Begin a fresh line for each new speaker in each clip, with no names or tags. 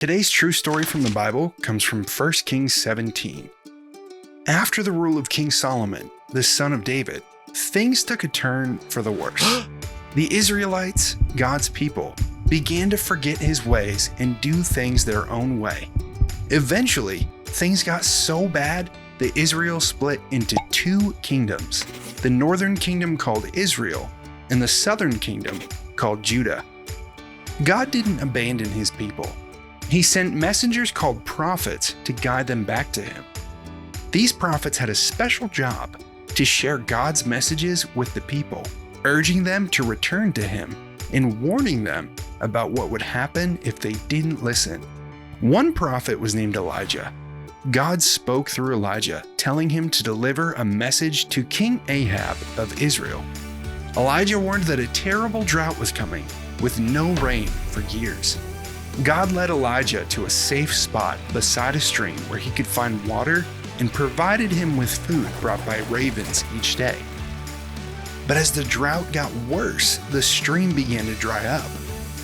Today's true story from the Bible comes from 1 Kings 17. After the rule of King Solomon, the son of David, things took a turn for the worse. The Israelites, God's people, began to forget his ways and do things their own way. Eventually, things got so bad that Israel split into two kingdoms, the northern kingdom called Israel and the southern kingdom called Judah. God didn't abandon his people. He sent messengers called prophets to guide them back to him. These prophets had a special job to share God's messages with the people, urging them to return to him and warning them about what would happen if they didn't listen. One prophet was named Elijah. God spoke through Elijah, telling him to deliver a message to King Ahab of Israel. Elijah warned that a terrible drought was coming, with no rain for years. God led Elijah to a safe spot beside a stream where he could find water and provided him with food brought by ravens each day. But as the drought got worse, the stream began to dry up.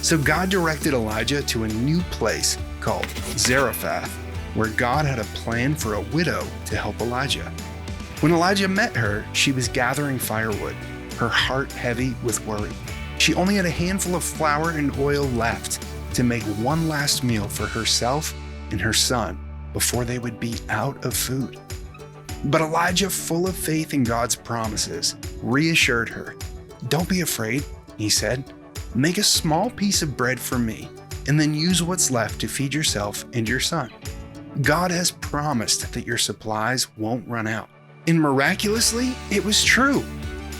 So God directed Elijah to a new place called Zarephath, where God had a plan for a widow to help Elijah. When Elijah met her, she was gathering firewood, her heart heavy with worry. She only had a handful of flour and oil left to make one last meal for herself and her son before they would be out of food. But Elijah, full of faith in God's promises, reassured her. "Don't be afraid," he said. "Make a small piece of bread for me, and then use what's left to feed yourself and your son. God has promised that your supplies won't run out." And miraculously, it was true.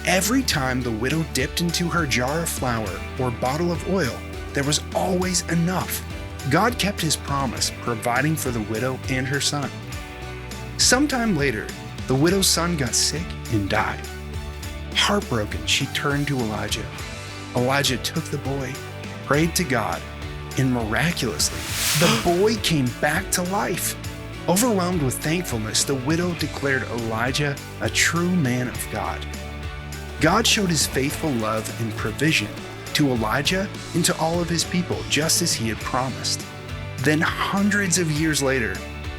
Every time the widow dipped into her jar of flour or bottle of oil, there was always enough. God kept his promise, providing for the widow and her son. Sometime later, the widow's son got sick and died. Heartbroken, she turned to Elijah. Elijah took the boy, prayed to God, and miraculously, the boy came back to life. Overwhelmed with thankfulness, the widow declared Elijah a true man of God. God showed his faithful love and provision to Elijah and to all of his people, just as he had promised. Then hundreds of years later,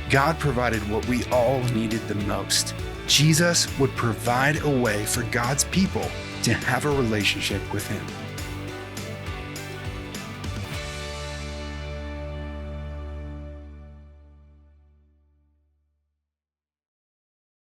God provided what we all needed the most. Jesus would provide a way for God's people to have a relationship with him.